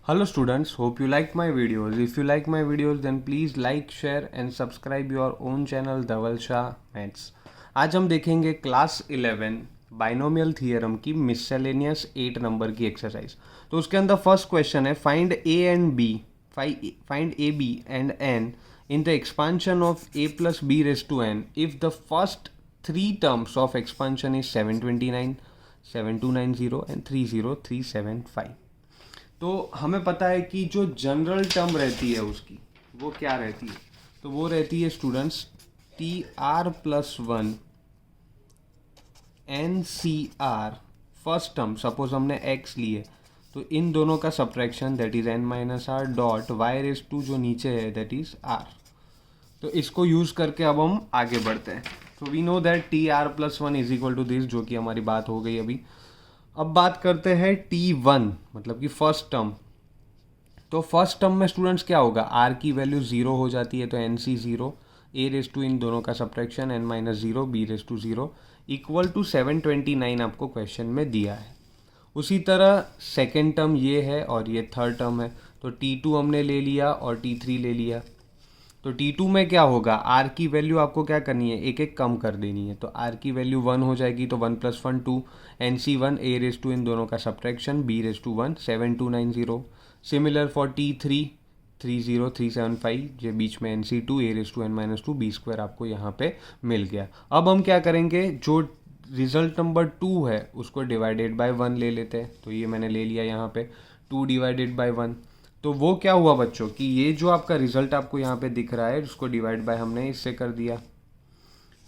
Hello students, hope you like my videos. If you like my videos then please like, share and subscribe your own channel Dhaval Shah Maths. आज हम देखेंगे class 11 binomial theorem की मिससेलेनियस 8 number की exercise. तो उसके अंदर first question है find A and B find A B and N in the expansion of a plus b raised to n if the first three terms of expansion is 729, 7290 and 30375। तो हमें पता है कि जो जनरल टर्म रहती है उसकी वो क्या रहती है, तो वो रहती है students T R plus one N C R. First term suppose हमने एक्स लिए तो इन दोनों का subtraction that is N minus R dot Y raise to जो नीचे है दैट इज आर। तो इसको यूज करके अब हम आगे बढ़ते हैं। तो we know that T R plus one is equal to this, जो कि हमारी बात हो गई अभी। अब बात करते हैं टी वन मतलब कि फर्स्ट टर्म। तो फर्स्ट टर्म में स्टूडेंट्स क्या होगा, आर की वैल्यू जीरो हो जाती है तो N C zero, A raise to इन दोनों का subtraction N minus zero, B raise to zero equal to 729 आपको क्वेश्चन में दिया है। उसी तरह सेकेंड टर्म ये है और ये थर्ड टर्म है। तो टी टू हमने ले लिया और टी थ्री ले लिया। तो T2 में क्या होगा, R की वैल्यू आपको क्या करनी है, एक एक कम कर देनी है। तो R की वैल्यू 1 हो जाएगी तो 1 + 1 2, NC1 A रेस टू इन दोनों का subtraction B raise to 1 7290। Similar for T3 30375, जो बीच में NC2 A raise to n - 2 B² आपको यहाँ पे मिल गया। अब हम क्या करेंगे, जो रिजल्ट नंबर 2 है उसको डिवाइडेड बाय 1 ले लेते हैं। तो ये मैंने ले लिया यहाँ पे 2 डिवाइडेड बाय 1। तो वो क्या हुआ बच्चों कि ये जो आपका रिजल्ट आपको यहाँ पे दिख रहा है उसको डिवाइड बाय हमने इससे कर दिया।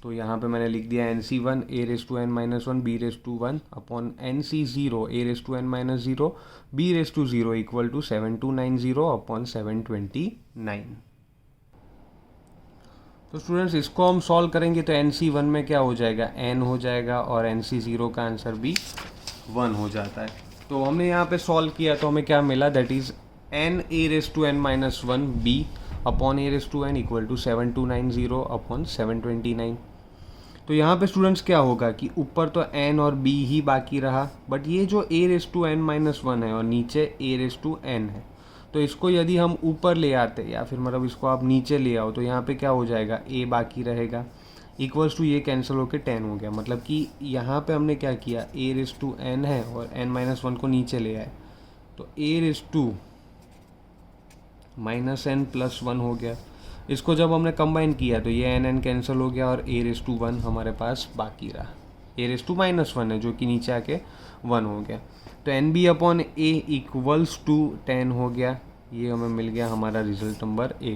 तो यहाँ पे मैंने लिख दिया NC1 A raise to n - 1 B raise to 1 upon NC0 A raise to n - 0 B raise to 0 equal to 7290 upon 729। तो स्टूडेंट्स इसको हम सॉल्व करेंगे तो NC1 में क्या हो जाएगा, n हो जाएगा और NC0 का आंसर भी 1 हो जाता है। तो हमने यहाँ पे सॉल्व किया तो हमें क्या मिला, that is n A raise to n - 1 B upon A raise to n equal to 7290 upon 729। तो यहाँ पे स्टूडेंट्स क्या होगा कि ऊपर तो n और b ही बाकी रहा, बट ये जो A रेस टू n - 1 है और नीचे A रेस टू n है, तो इसको यदि हम ऊपर ले आते या फिर मतलब इसको आप नीचे ले आओ तो यहाँ पे क्या हो जाएगा, a बाकी रहेगा इक्वल्स टू ये कैंसिल होके 10 हो गया। मतलब कि यहाँ पे हमने क्या किया, A रेस टू n है और n - 1 को नीचे ले आए तो A रेस टू -n + 1 हो गया। इसको जब हमने कंबाइन किया तो ये n कैंसिल हो गया और A रेस टू 1 हमारे पास बाकी रहा। A रेस टू -1 है जो कि नीचे आके 1 हो गया। तो NB upon A equals to 10 हो गया। ये हमें मिल गया हमारा रिजल्ट नंबर A।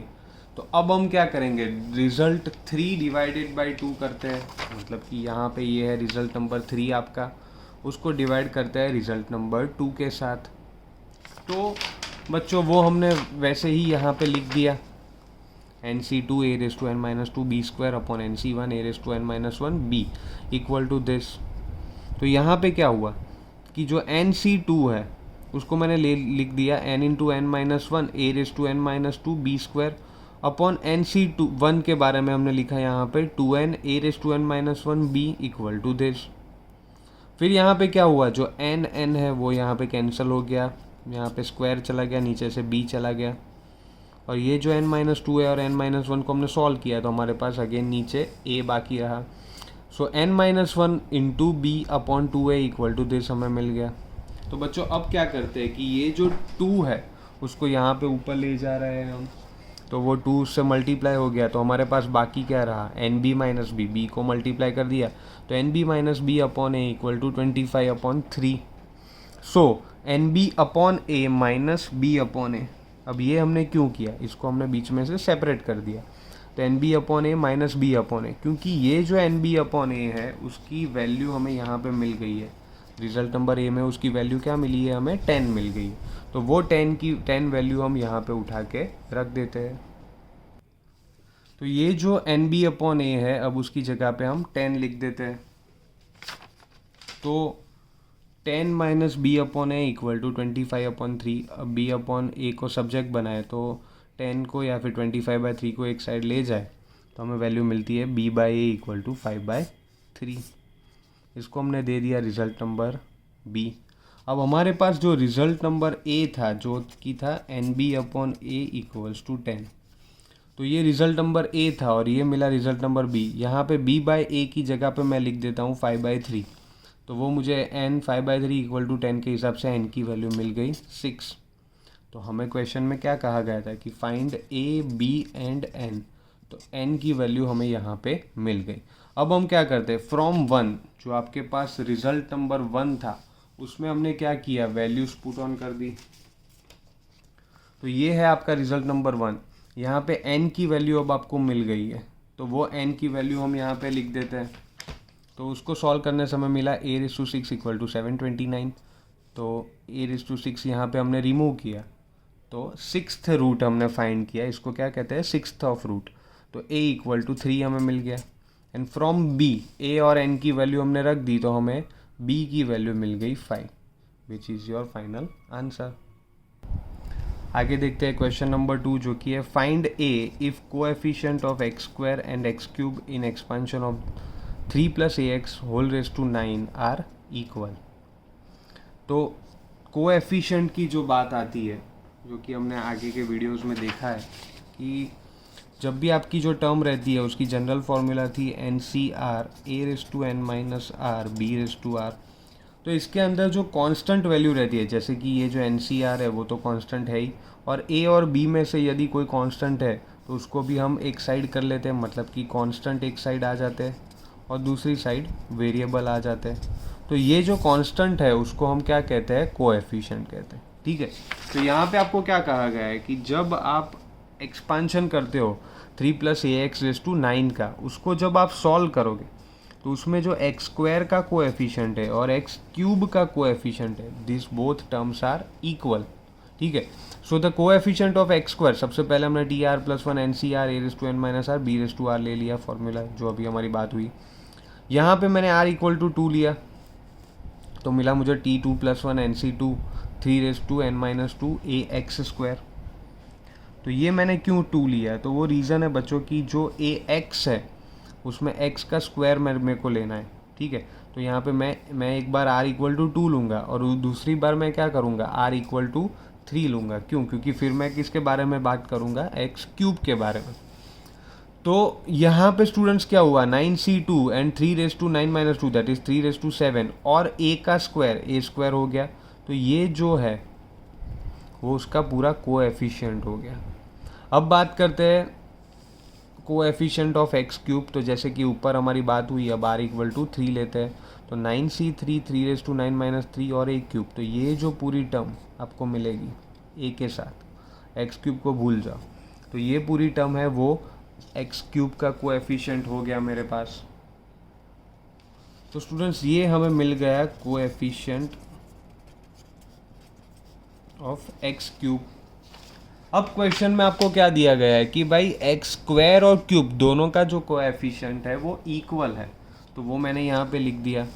तो अब हम क्या करेंगे, रिजल्ट 3 डिवाइडेड बाई 2 करते हैं। मतलब कि यहाँ पे ये है रिजल्ट नंबर 3 आपका, उसको डिवाइड करते हैं रिजल्ट नंबर 2 के साथ। तो बच्चों वो हमने वैसे ही यहाँ पे लिख दिया NC2 A raise to n - 2 B² upon NC1 A raise to n - 1 B equal to this. तो यहाँ पे क्या हुआ कि जो NC2 है उसको मैंने लिख दिया n × n - 1 A raise to n - 2 B² upon NC1 के बारे में हमने लिखा यहाँ पे 2n A raise to n - 1 B equal to this. फिर यहाँ पे क्या हुआ, जो n है वो यहाँ पे कैंसिल हो गया, यहाँ पे स्क्वायर चला गया, नीचे से b चला गया और ये जो n - 2 है और n - 1 को हमने सॉल्व किया तो हमारे पास अगेन नीचे a बाकी रहा। So n - 1 into b upon 2a equal to this हमें मिल गया। तो बच्चों अब क्या करते हैं कि ये जो 2 है उसको यहाँ पे ऊपर ले जा रहे हैं हम, तो वो 2 से मल्टीप्लाई हो गया तो हमारे पास बाकी क्या रहा, NB - B, B को मल्टीप्लाई कर दिया तो NB - B upon A equal to 25 upon 3। So NB upon A minus B upon A। अब ये हमने क्यों किया, इसको हमने बीच में से सेपरेट कर दिया। तो NB upon A minus B upon A, क्योंकि ये जो NB अपॉन A है उसकी वैल्यू हमें यहाँ पे मिल गई है। रिजल्ट नंबर A में उसकी वैल्यू क्या मिली है, हमें 10 मिल गई है। तो वो 10 वैल्यू हम यहाँ पे उठा के रख देते हैं। तो ये जो NB अपॉन A है अब उसकी जगह पे हम 10 लिख देते हैं। तो 10 minus B upon A equal to 25 upon 3। अब B अपॉन A को सब्जेक्ट बनाए तो 10 को या फिर 25/3 को एक साइड ले जाए तो हमें वैल्यू मिलती है B/A इक्वल टू 5/3। इसको हमने दे दिया रिजल्ट नंबर B। अब हमारे पास जो रिजल्ट नंबर ए था जो कि था NB/A=10, तो ये रिजल्ट नंबर ए था और ये मिला रिजल्ट नंबर बी। यहाँ पे B/A की जगह पे मैं लिख देता हूँ 5/3, तो वो मुझे n 5/3 = 10 के हिसाब से n की वैल्यू मिल गई 6। तो हमें क्वेश्चन में क्या कहा गया था कि find A, B and n, तो n की वैल्यू हमें यहाँ पे मिल गई। अब हम क्या करते हैं, फ्रॉम 1 जो आपके पास रिजल्ट नंबर 1 था उसमें हमने क्या किया, वैल्यूज पुट ऑन कर दी। तो ये है आपका रिजल्ट नंबर 1। यहाँ पे n की वैल्यू अब आपको मिल गई है, तो वो n की वैल्यू हम यहाँ पे लिख देते हैं। तो उसको सॉल्व करने से हमें मिला A⁶ = 729। तो A⁶ यहाँ पे हमने रिमूव किया, तो 6th रूट हमने फाइंड किया, इसको क्या कहते हैं, 6th ऑफ रूट। तो A = 3 हमें मिल गया। एंड फ्रॉम B A और n की वैल्यू हमने रख दी, तो हमें B की वैल्यू मिल गई 5, which is your final answer. आगे देखते हैं क्वेश्चन नंबर 2 जो कि है find A if coefficient of x² and x³ in expansion of 3 + ax⁻9 are equal. तो कोएफिशिएंट की जो बात आती है, जो कि हमने आगे के वीडियोस में देखा है कि जब भी आपकी जो टर्म रहती है उसकी जनरल फार्मूला थी NCR A⁻n-r B⁻r। तो इसके अंदर जो कांस्टेंट वैल्यू रहती है, जैसे कि ये जो NCR है वो तो कांस्टेंट है ही, और A और B में से यदि कोई कांस्टेंट है तो उसको भी हम एक साइड कर लेते हैं, मतलब कि कांस्टेंट एक साइड आ जाते हैं और दूसरी साइड वेरिएबल आ जाते हैं। तो ये जो कांस्टेंट है उसको हम क्या कहते हैं, कोएफिशिएंट कहते हैं। ठीक है, तो यहाँ पे आपको क्या कहा गया है कि जब आप एक्सपांशन करते हो 3 + ax⁻9 का, उसको जब आप सॉल्व करोगे तो उसमें जो x² का कोएफिशिएंट है और x³ का कोएफिशिएंट है, this both terms are equal. ठीक है, so the coefficient of x², सबसे पहले हमने TR+1 NCR A⁻n-r B⁻r ले लिया फॉर्मूला, जो अभी हमारी बात हुई। यहाँ पे मैंने r = 2 लिया, तो मिला मुझे T2+1 NC2 3n-2 ax²। तो ये मैंने क्यों 2 लिया, तो वो रीज़न है बच्चों की जो ax है उसमें x का स्क्वायर मेरे को लेना है। ठीक है, तो यहाँ पे मैं एक बार r = 2 लूँगा और दूसरी बार मैं क्या करूँगा, r = 3 लूँगा। क्यों, क्योंकि फिर मैं किसके बारे में बात करूँगा, x³ के बारे में। तो यहाँ पे स्टूडेंट्स क्या हुआ, 9c2 एंड 3⁻9 - 2 दैट इज़ 3�7, और a का स्क्वायर a² हो गया। तो ये जो है वो उसका पूरा कोएफिशिएंट हो गया। अब बात करते हैं कोएफिशिएंट ऑफ x³। तो जैसे कि ऊपर हमारी बात हुई, अब r = 3 लेते हैं, तो 9c3 3⁻9 - 3 और a³। तो ये जो पूरी टर्म आपको मिलेगी a के साथ, x³ को भूल जाओ, तो ये पूरी टर्म है वो x³ का कोएफिशिएंट हो गया मेरे पास। तो स्टूडेंट्स ये हमें मिल गया कोएफिशिएंट ऑफ x³। अब क्वेश्चन में आपको क्या दिया गया है कि भाई x² और क्यूब दोनों का जो कोएफिशिएंट है वो इक्वल है, तो वो मैंने यहाँ पे लिख दिया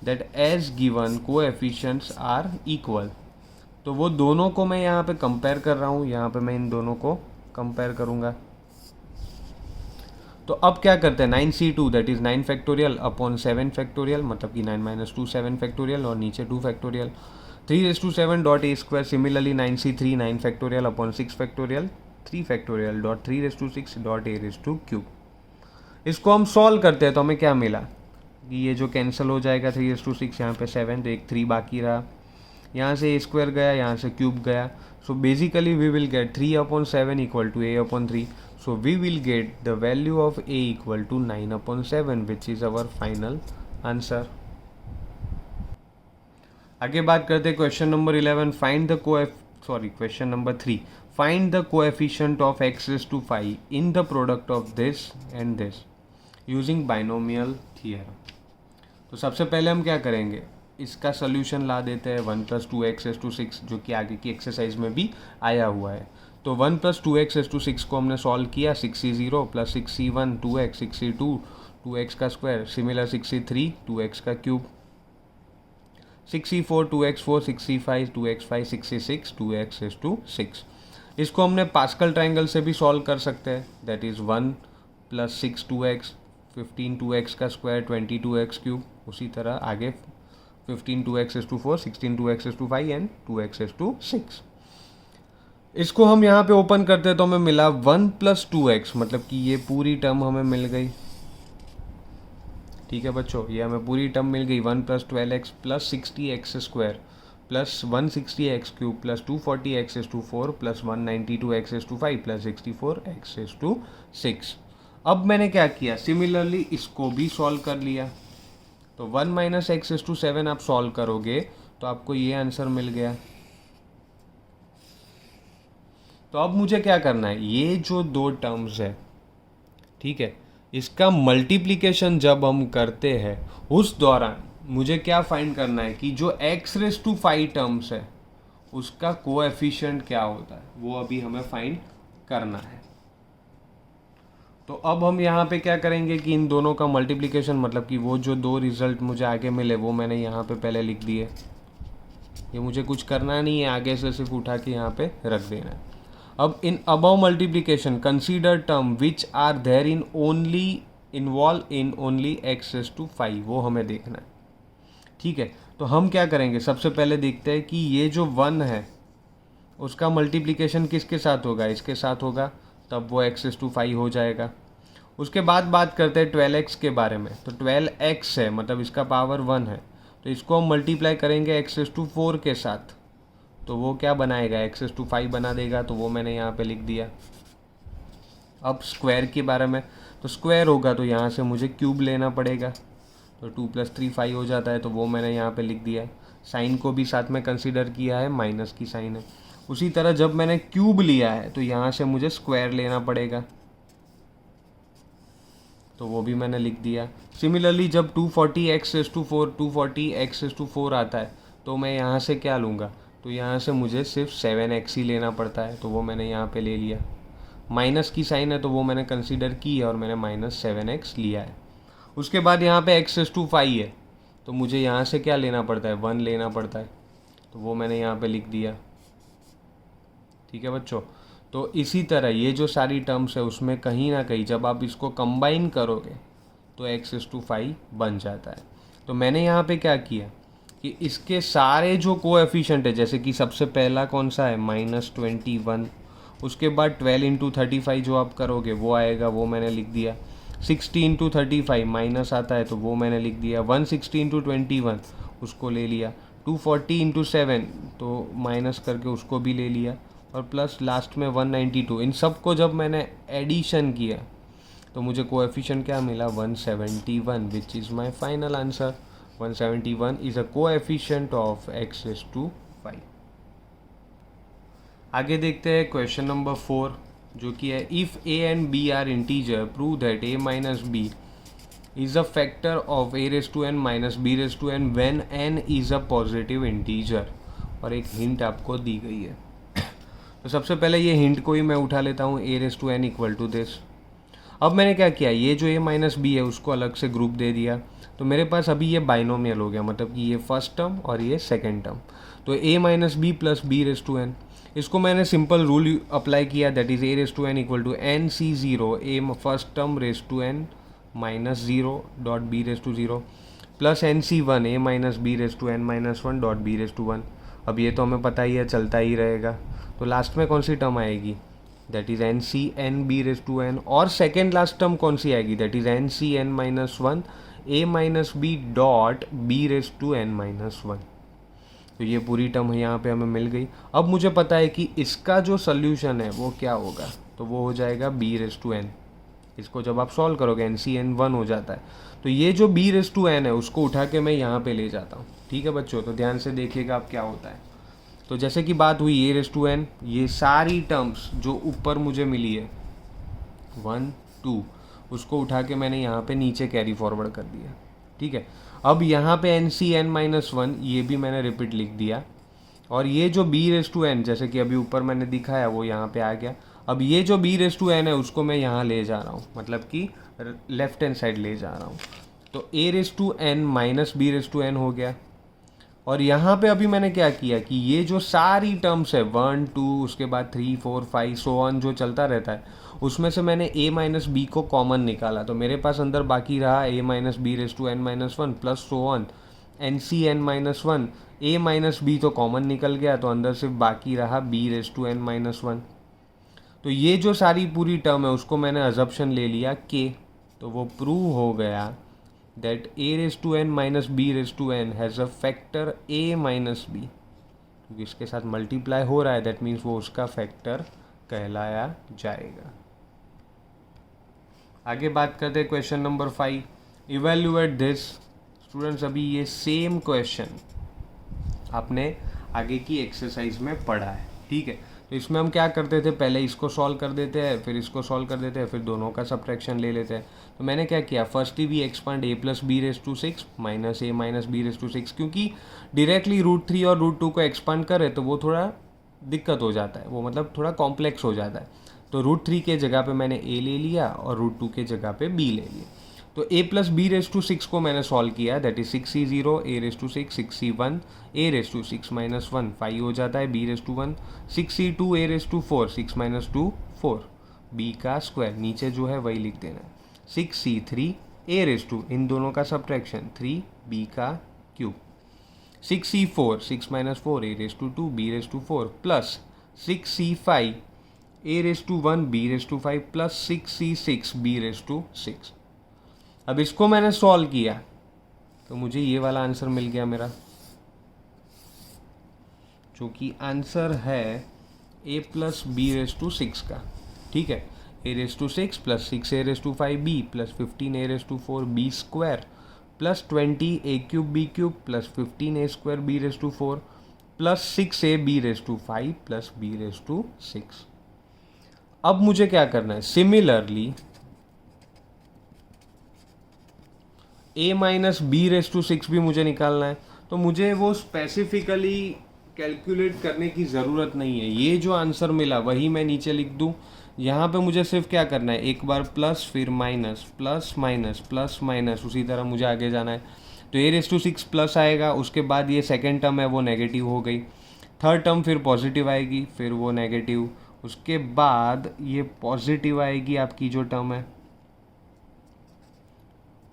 that as given coefficients are equal. तो वो दोनों को मैं यहाँ पे कंपेयर कर रहा हूँ, यहाँ पे मैं इन दोनों को कंपेयर करूँगा। तो अब क्या करते हैं, 9c2 that is 9 factorial upon 7 factorial, मतलब कि 9 - 2 7 फैक्टोरियल और नीचे 2 factorial. 3⁻7 dot a², similarly 9c3 9 factorial upon 6 factorial 3 factorial dot 3⁻6 dot a⁻³ इसको हम सॉल्व करते हैं तो हमें क्या मिला कि ये जो कैंसिल हो जाएगा 3⁻6, यहाँ पे 7, तो एक 3 बाकी रहा, यहाँ से a² गया, यहाँ से क्यूब गया। So basically we will get 3/7 = a/3। So we will get the value of a equal to 9/7, which is our final answer. आगे बात करते हैं question number 11, question number 3, find the coefficient of x⁵ in the product of this and this using binomial theorem। तो सबसे पहले हम क्या करेंगे, इसका सोल्यूशन ला देते हैं 1 + 2x⁻6, जो कि आगे की एक्सरसाइज में भी आया हुआ है। तो 1 + 2x⁻6 को हमने सॉल्व किया, 6c0 + 6c1 2x, 6c2 2x का स्क्वायर, सिमिलर 6c3 2x का cube, 6c4 2x4, 6c5 2x5, 6c6 2x⁻6। इसको हमने पास्कल ट्रायंगल से भी सॉल्व कर सकते हैं, दैट इज़ 1 + 6 2x, 15 2x का स्क्वायर 22x क्यूब। उसी तरह आगे 15 2x⁴, 16 2x⁵ एंड 2x�6। इसको हम यहाँ पे ओपन करते हैं तो हमें मिला 1 + 2x, मतलब कि ये पूरी टर्म हमें मिल गई। ठीक है बच्चों, ये हमें पूरी टर्म मिल गई 1 + 12x + 60x² + 160x³ + 240x⁴ + 192x⁵ + 64x�6। अब मैंने क्या किया, सिमिलरली इसको भी सॉल्व कर लिया। तो 1 - x�7 आप सॉल्व करोगे तो आपको ये आंसर मिल गया। तो अब मुझे क्या करना है, ये जो दो टर्म्स है, ठीक है, इसका मल्टीप्लिकेशन जब हम करते हैं उस दौरान मुझे क्या फाइंड करना है कि जो x⁵ टर्म्स है उसका कोएफिशिएंट क्या होता है, वो अभी हमें फाइंड करना है। तो अब हम यहाँ पे क्या करेंगे कि इन दोनों का मल्टीप्लिकेशन, मतलब कि वो जो दो रिजल्ट मुझे आगे मिले वो मैंने यहाँ पे पहले लिख दिए। ये मुझे कुछ करना नहीं है, आगे से सिर्फ उठा के यहाँ पे रख देना है। अब in above multiplication consider term which are there in only involve in only x⁵, वो हमें देखना है। ठीक है, तो हम क्या करेंगे, सबसे पहले देखते हैं कि ये जो 1 है उसका मल्टीप्लिकेशन किसके साथ होगा, इसके साथ होगा, तब वो x⁵ हो जाएगा। उसके बाद बात करते हैं 12x के बारे में। तो 12x है, मतलब इसका पावर 1 है, तो इसको हम मल्टीप्लाई करेंगे x⁴ के साथ, तो वो क्या बनाएगा, x⁵ बना देगा। तो वो मैंने यहाँ पे लिख दिया। अब स्क्वायर के बारे में, तो स्क्वायर होगा तो यहाँ से मुझे क्यूब लेना पड़ेगा, तो 2 + 3 5 हो जाता है, तो वो मैंने यहाँ पे लिख दिया। साइन को भी साथ में कंसीडर किया है, माइनस की साइन है। उसी तरह जब मैंने क्यूब लिया है तो यहाँ से मुझे स्क्वायर लेना पड़ेगा, तो वो भी मैंने लिख दिया। सिमिलरली जब 240x⁴ 240x⁴ आता है तो मैं यहाँ से क्या लूँगा, तो यहाँ से मुझे सिर्फ 7x ही लेना पड़ता है, तो वो मैंने यहाँ पे ले लिया। माइनस की साइन है तो वो मैंने कंसीडर की है और मैंने -7x लिया है। उसके बाद यहाँ पे x⁵ है, तो मुझे यहाँ से क्या लेना पड़ता है, 1 लेना पड़ता है, तो वो मैंने यहाँ पे लिख दिया। ठीक है बच्चों, तो इसी तरह ये जो सारी टर्म्स है उसमें कहीं ना कहीं जब आप इसको कंबाइन करोगे तो x⁵ बन जाता है। तो मैंने यहाँ पे क्या किया कि इसके सारे जो कोएफिशिएंट है, जैसे कि सबसे पहला कौन सा है, -21, उसके बाद 12 × 35 जो आप करोगे वो आएगा, वो मैंने लिख दिया। 60 × 35 माइनस आता है, तो वो मैंने लिख दिया। 160 × 21 उसको ले लिया। 240 × 7 तो माइनस करके उसको भी ले लिया, और प्लस लास्ट में 192। इन सब को जब मैंने एडिशन किया तो मुझे कोएफिशिएंट क्या मिला, 171, which is my final answer. 171 is a coefficient of x⁵। आगे देखते हैं क्वेश्चन नंबर 4, जो कि है if a and b are integer prove that a - b is a factor of a⁻n - b⁻n when n is a positive integer. और एक hint आपको दी गई है। तो सबसे पहले ये हिंट को ही मैं उठा लेता हूँ, a⁻n = दिस। अब मैंने क्या किया, ये जो a - b है उसको अलग से ग्रुप दे दिया, तो मेरे पास अभी ये बाइनोमियल हो गया, मतलब कि ये फर्स्ट टर्म और ये सेकेंड टर्म। तो a - b + b⁻n, इसको मैंने सिंपल रूल अप्लाई किया, that is a⁻n = nc0 a first term (n -0 b⁻0) plus nc1 a - b⁻n -1 b⁻1। अब ये तो हमें पता ही है, चलता ही रहेगा। तो लास्ट में कौन सी टर्म आएगी, दैट इज़ ncn b⁻n, और सेकेंड लास्ट टर्म कौन सी आएगी, that is ncn - 1 a - b b⁻n-1। तो ये पूरी टर्म यहाँ पे हमें मिल गई। अब मुझे पता है कि इसका जो सल्यूशन है वो क्या होगा, तो वो हो जाएगा b⁻n। इसको जब आप सॉल्व करोगे ncn 1 हो जाता है, तो ये जो b⁻n है उसको उठा के मैं यहाँ पे ले जाता हूँ। ठीक है बच्चों, तो ध्यान से देखिएगा अब क्या होता है। तो जैसे कि बात हुई a⁻n, ये सारी टर्म्स जो ऊपर मुझे मिली है 1 2, उसको उठा के मैंने यहाँ पे नीचे कैरी फॉरवर्ड कर दिया। ठीक है, अब यहाँ पे ncn - 1 ये भी मैंने रिपीट लिख दिया, और ये जो b⁻n जैसे कि अभी ऊपर मैंने दिखाया वो यहाँ पे आ गया। अब ये जो b⁻n है उसको मैं यहाँ ले जा रहा हूँ, मतलब कि लेफ्ट हैंड साइड ले जा रहा हूँ, तो a⁻n - b⁻n हो गया। और यहाँ पे अभी मैंने क्या किया कि ये जो सारी टर्म्स है 1 2 उसके बाद 3 4 5 सो ऑन जो चलता रहता है, उसमें से मैंने a - b को कॉमन निकाला, तो मेरे पास अंदर बाकी रहा a - b⁻n - 1 plus so on N C N minus one, A minus B तो कॉमन निकल गया, तो अंदर सिर्फ बाकी रहा B raise to N minus one. तो ये जो सारी पूरी टर्म है उसको मैंने अजप्शन ले लिया के, तो वो प्रूव हो गया that A raise to N minus B raise to N has a factor A minus B, क्योंकि इसके साथ मल्टीप्लाई हो रहा है, दैट मीन्स वो उसका फैक्टर कहलाया जाएगा। आगे बात करते हैं question number 5, evaluate this. Students अभी ये सेम क्वेश्चन आपने आगे की एक्सरसाइज में पढ़ा है, ठीक है। तो इसमें हम क्या करते थे, पहले इसको सॉल्व कर देते हैं, फिर इसको सॉल्व कर देते हैं, फिर दोनों का सब्ट्रैक्शन ले लेते हैं। तो मैंने क्या किया, firstly we expand A plus B raise to 6 minus A minus B raise to 6, क्योंकि डायरेक्टली √3 और √2 को एक्सपांड करे तो वो थोड़ा दिक्कत हो जाता है, वो मतलब थोड़ा कॉम्प्लेक्स हो जाता है। तो √3 के जगह पे मैंने ए ले लिया और √2 के जगह पे बी ले लिया। तो a plus B raise to 6 को मैंने सॉल्व किया, that is 6c0 a raise to 6 6c1 a raise to 6 minus 1 5 हो जाता है b raise to 1, 6c2 a raise to 4 6 minus 2 4, b का स्क्वायर नीचे जो है वही लिख देना है, 6c3 a रेस टू, इन दोनों का सब्ट्रैक्शन 3 b का cube, 6c4 6 minus 4 a raise to 2 b raise to 4 plus 6c5 a raise to 1 b raise to 5 plus 6c6 b raise to 6। अब इसको मैंने सॉल्व किया तो मुझे ये वाला आंसर मिल गया मेरा, जो कि आंसर है a plus B raise to 6 का, ठीक है। a raise to 6 plus 6 a raise to 5 b plus 15 a raise to 4 b square plus 20 a cube b cube plus 15 a square b raise to 4 plus 6 a b raise to 5 plus b raise to 6। अब मुझे क्या करना है, similarly a minus B raise to 6 भी मुझे निकालना है। तो मुझे वो स्पेसिफिकली कैलकुलेट करने की ज़रूरत नहीं है, ये जो आंसर मिला वही मैं नीचे लिख दूँ। यहाँ पे मुझे सिर्फ क्या करना है, एक बार प्लस फिर minus plus minus plus minus, उसी तरह मुझे आगे जाना है। तो a रेस टू 6 प्लस आएगा, उसके बाद ये सेकेंड टर्म है वो नेगेटिव हो गई, थर्ड टर्म फिर पॉजिटिव आएगी, फिर वो नेगेटिव, उसके बाद ये पॉजिटिव आएगी आपकी जो टर्म है,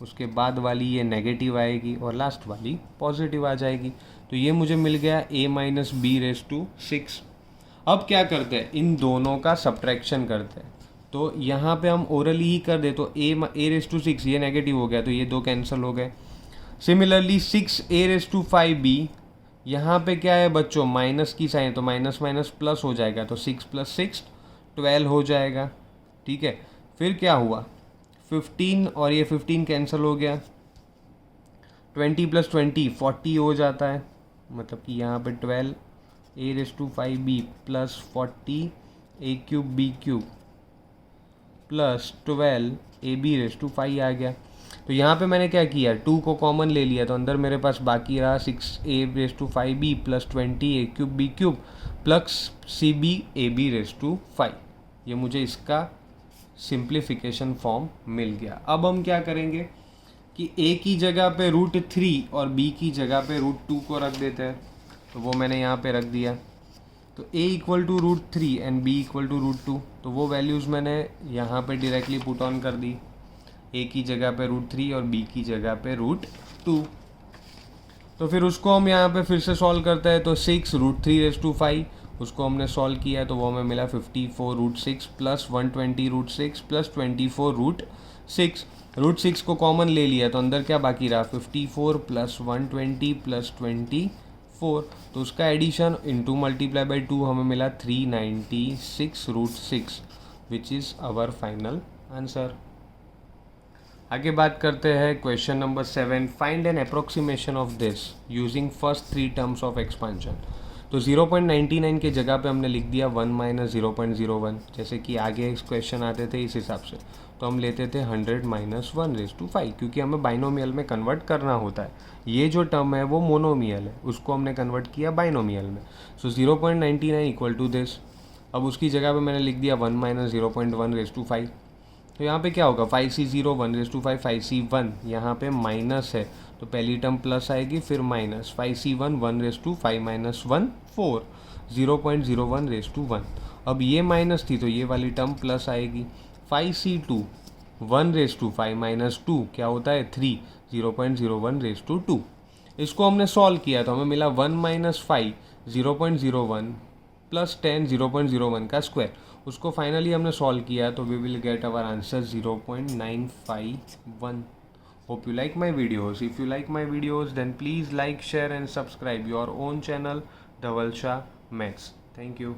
उसके बाद वाली ये नेगेटिव आएगी और लास्ट वाली पॉजिटिव आ जाएगी। तो ये मुझे मिल गया a minus B raise to 6। अब क्या करते हैं, इन दोनों का सब्ट्रैक्शन करते हैं। तो यहाँ पे हम ओरली ही कर दे, तो a रेस टू 6 ये नेगेटिव हो गया, तो ये दो कैंसिल हो गए। Similarly 6a raise to 5b, यहाँ पे क्या है बच्चों, माइनस की साइन, तो माइनस माइनस प्लस हो जाएगा, तो 6 प्लस 6 12 हो जाएगा, ठीक है। फिर क्या हुआ, 15 और ये 15 कैंसिल हो गया, 20 प्लस 20 40 हो जाता है, मतलब कि यहाँ पे 12 a raise to 5b plus 40 a cube b cube plus 12 a b raise to 5 आ गया। तो यहाँ पे मैंने क्या किया, 2 को कॉमन ले लिया, तो अंदर मेरे पास बाकी रहा 6a raise to 5b plus 20 a cube b cube plus cb ab raise to 5। ये मुझे इसका सिंप्लीफिकेशन फॉर्म मिल गया। अब हम क्या करेंगे कि a की जगह पे √3 और b की जगह पे √2 को रख देते हैं, तो वो मैंने यहाँ पे रख दिया। तो a equal to √3 and b equal to √2, तो वो वैल्यूज़ मैंने यहाँ पे डायरेक्टली पुट ऑन कर दी, a की जगह पे √3 और b की जगह पे √2। तो फिर उसको हम यहाँ पे फिर से सॉल्व करते हैं, तो 6 √3 रेस टू 5, उसको हमने सॉल्व किया है, तो वो हमें मिला 54√6 प्लस 120√6 प्लस 24√6। √6 को कॉमन ले लिया, तो अंदर क्या बाकी रहा, 54 प्लस 120 प्लस 24, तो उसका एडिशन इंटू मल्टीप्लाई बाई 2 हमें मिला 396√6, which is our final answer. आगे बात करते हैं question number 7, find an approximation of this using first 3 terms of expansion. तो 0.99 के जगह पे हमने लिख दिया 1 माइनस 0.01, जैसे कि आगे इस क्वेश्चन आते थे इस हिसाब से, तो हम लेते थे 100 माइनस 1 रेस टू 5, क्योंकि हमें बाइनोमियल में कन्वर्ट करना होता है। ये जो टर्म है वो मोनोमियल है, उसको हमने कन्वर्ट किया बाइनोमियल में। सो 0.99 इक्वल टू दिस। अब उसकी जगह पे मैंने लिख दिया 1 माइनस 0.1 रेस टू 5। तो यहाँ पे क्या होगा, 5c0 1 रेस टू 5, 5c1 यहाँ पे माइनस है, तो पहली टर्म प्लस आएगी फिर minus, 5c1 1 raise to 5 minus 1 4, 0.01 raise to 1। अब ये माइनस थी तो ये वाली टर्म प्लस आएगी, 5c2 1 रेस टू 5 माइनस 2 क्या होता है 3, 0.01 रेस टू 2। इसको हमने सॉल्व किया तो हमें मिला 1 माइनस 5 0.01 प्लस 10 0.01 का स्क्वायर। उसको फाइनली हमने सॉल्व किया तो we will get our answer 0.951। Hope you like my videos. If you like my videos, then please like, share and subscribe your own channel, Dhaval Shah Maths. Thank you.